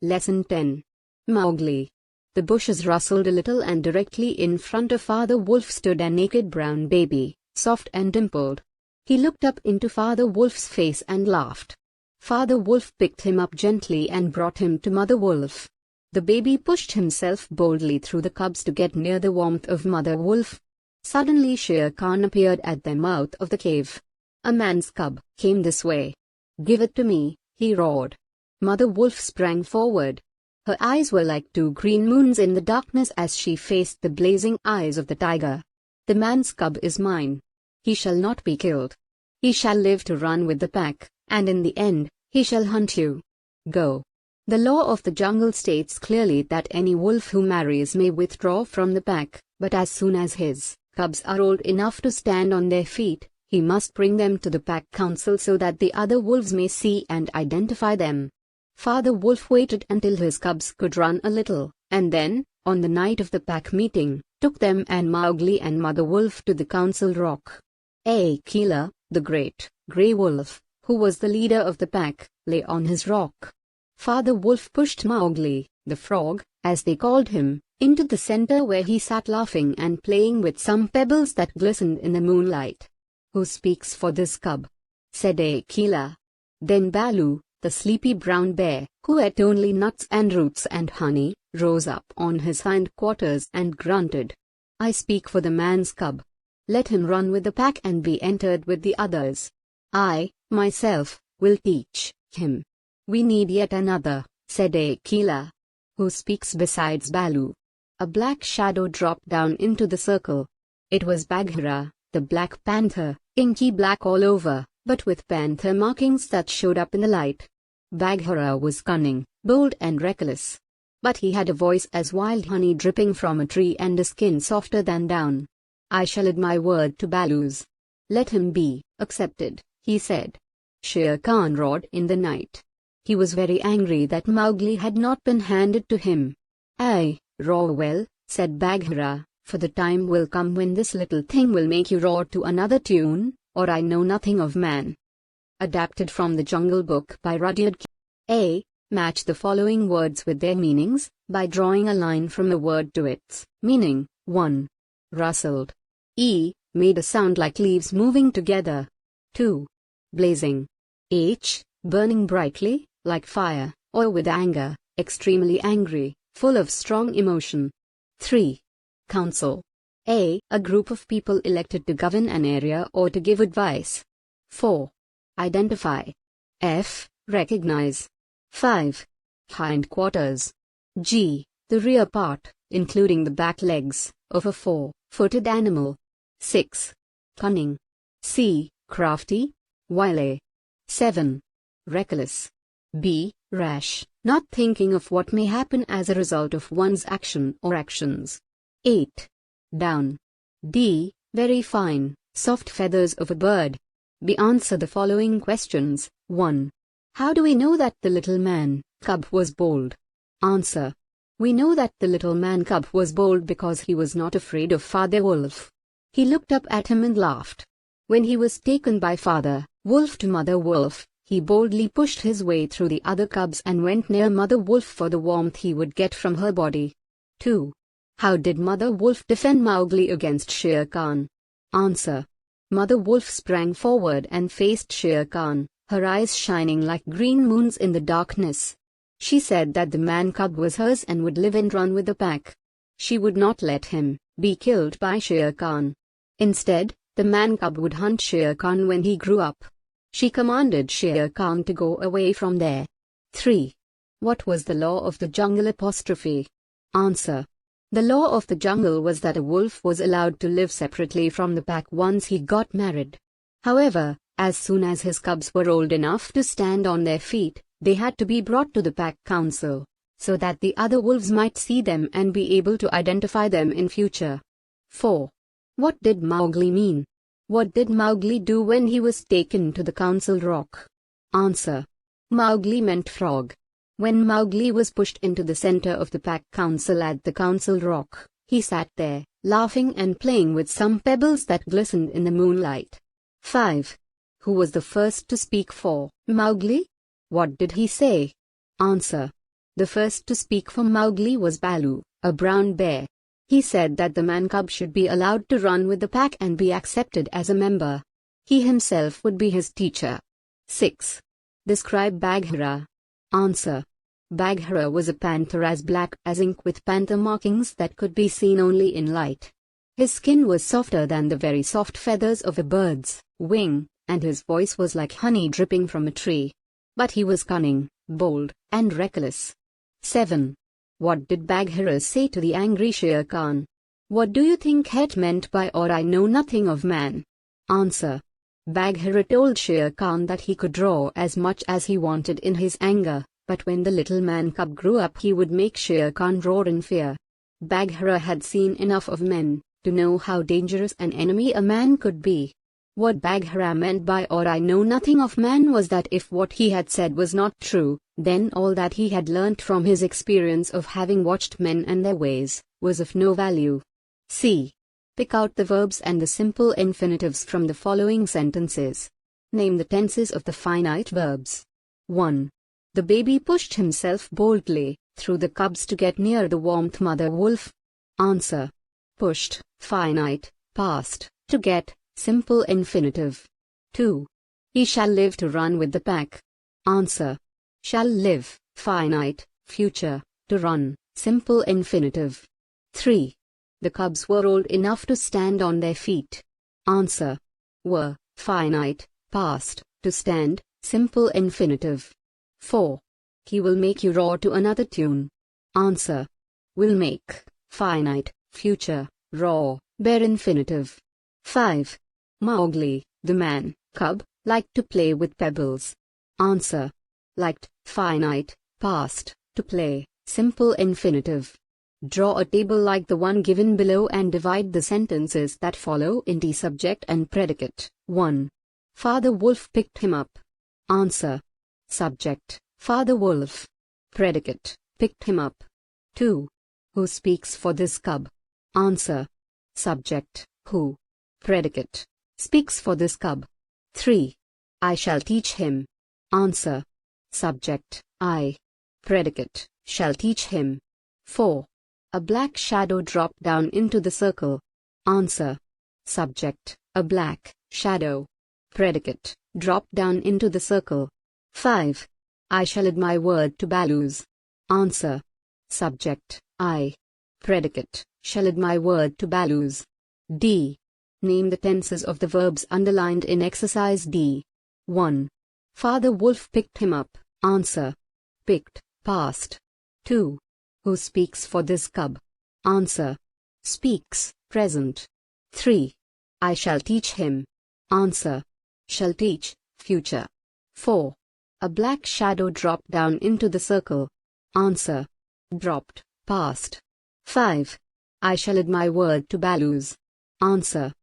Lesson 10. Mowgli. The bushes rustled a little, and directly in front of Father Wolf stood a naked brown baby, soft and dimpled. He looked up into Father Wolf's face and laughed. Father Wolf picked him up gently and brought him to Mother Wolf. The baby pushed himself boldly through the cubs to get near the warmth of Mother Wolf. Suddenly Shere Khan appeared at the mouth of the cave. "A man's cub came this way. Give it to me," he roared. Mother Wolf sprang forward. Her eyes were like two green moons in the darkness as she faced the blazing eyes of the tiger. "The man's cub is mine. He shall not be killed. He shall live to run with the pack, and in the end, he shall hunt you. Go." The law of the jungle states clearly that any wolf who marries may withdraw from the pack, but as soon as his cubs are old enough to stand on their feet, he must bring them to the pack council so that the other wolves may see and identify them. Father Wolf waited until his cubs could run a little, and then, on the night of the pack meeting, took them and Mowgli and Mother Wolf to the council rock. Akela, the great grey wolf, who was the leader of the pack, lay on his rock. Father Wolf pushed Mowgli, the frog, as they called him, into the center where he sat laughing and playing with some pebbles that glistened in the moonlight. "Who speaks for this cub?" said Akela. Then Baloo, the sleepy brown bear, who ate only nuts and roots and honey, rose up on his hindquarters and grunted. "I speak for the man's cub. Let him run with the pack and be entered with the others. I, myself, will teach him." "We need yet another," said Akela. "Who speaks besides Baloo?" A black shadow dropped down into the circle. It was Bagheera, the black panther, inky black all over, but with panther markings that showed up in the light. Bagheera was cunning, bold and reckless. But he had a voice as wild honey dripping from a tree and a skin softer than down. "I shall add my word to Baloo's. Let him be accepted," he said. Shere Khan roared in the night. He was very angry that Mowgli had not been handed to him. "Aye, roar well," said Bagheera, "for the time will come when this little thing will make you roar to another tune, or I know nothing of man." Adapted from the Jungle Book by Rudyard Kipling. Match the following words with their meanings, by drawing a line from a word to its meaning. 1. Rustled. Made a sound like leaves moving together. 2. Blazing. Burning brightly, like fire, or with anger, extremely angry, full of strong emotion. 3. Council. A group of people elected to govern an area or to give advice. 4. Identify. Recognize. 5. Hindquarters. G. The rear part, including the back legs, of a four-footed animal. 6. Cunning. C. Crafty, wily. 7. Reckless. B. Rash, not thinking of what may happen as a result of one's action or actions. 8. Down. D. Very fine, soft feathers of a bird. B. Answer the following questions. 1. How do we know that the little man-cub was bold? Answer. We know that the little man-cub was bold because he was not afraid of Father Wolf. He looked up at him and laughed. When he was taken by Father Wolf to Mother Wolf, he boldly pushed his way through the other cubs and went near Mother Wolf for the warmth he would get from her body. 2. How did Mother Wolf defend Mowgli against Shere Khan? Answer. Mother Wolf sprang forward and faced Shere Khan, her eyes shining like green moons in the darkness. She said that the man-cub was hers and would live and run with the pack. She would not let him be killed by Shere Khan. Instead, the man-cub would hunt Shere Khan when he grew up. She commanded Shere Khan to go away from there. 3. What was the law of the jungle apostrophe? Answer. The law of the jungle was that a wolf was allowed to live separately from the pack once he got married. However, as soon as his cubs were old enough to stand on their feet, they had to be brought to the pack council, so that the other wolves might see them and be able to identify them in future. 4. What did Mowgli mean? What did Mowgli do when he was taken to the council rock? Answer. Mowgli meant frog. When Mowgli was pushed into the center of the pack council at the council rock, he sat there, laughing and playing with some pebbles that glistened in the moonlight. 5. Who was the first to speak for Mowgli? What did he say? Answer. The first to speak for Mowgli was Baloo, a brown bear. He said that the man-cub should be allowed to run with the pack and be accepted as a member. He himself would be his teacher. 6. Describe Bagheera. Answer. Bagheera was a panther as black as ink with panther markings that could be seen only in light. His skin was softer than the very soft feathers of a bird's wing, and his voice was like honey dripping from a tree. But he was cunning, bold, and reckless. 7. What did Bagheera say to the angry Shere Khan? What do you think Het meant by "or I know nothing of man"? Answer. Bagheera told Shere Khan that he could draw as much as he wanted in his anger, but when the little man-cub grew up he would make Shere Khan roar in fear. Bagheera had seen enough of men to know how dangerous an enemy a man could be. What Bagheera meant by "or I know nothing of man" was that if what he had said was not true, then all that he had learnt from his experience of having watched men and their ways was of no value. C. Pick out the verbs and the simple infinitives from the following sentences. Name the tenses of the finite verbs. 1. The baby pushed himself boldly through the cubs to get near the warmth mother wolf. Answer. Pushed, finite, past, to get, simple infinitive. 2. He shall live to run with the pack. Answer. Shall live, finite, future, to run, simple infinitive. 3. The cubs were old enough to stand on their feet. Answer. Were, finite, past, to stand, simple infinitive. 4. He will make you roar to another tune. Answer. Will make, finite, future, roar, bare infinitive. 5. Mowgli, the man-cub, liked to play with pebbles. Answer. Liked, finite, past, to play, simple infinitive. Draw a table like the one given below and divide the sentences that follow into subject and predicate. 1. Father Wolf picked him up. Answer. Subject, Father Wolf. Predicate, picked him up. 2. Who speaks for this cub? Answer. Subject, who. Predicate, speaks for this cub. 3. I shall teach him. Answer. Subject, I. Predicate, shall teach him. 4. A black shadow dropped down into the circle. Answer. Subject, a black shadow. Predicate, dropped down into the circle. 5. I shall add my word to Baloo's. Answer. Subject, I. Predicate, shall add my word to Baloo's. D. Name the tenses of the verbs underlined in exercise D. 1. Father Wolf picked him up. Answer. Picked, past. 2. Who speaks for this cub? Answer. Speaks, present. 3. I shall teach him. Answer. Shall teach, future. 4. A black shadow dropped down into the circle. Answer. Dropped, past. 5. I shall add my word to Baloo's. Answer.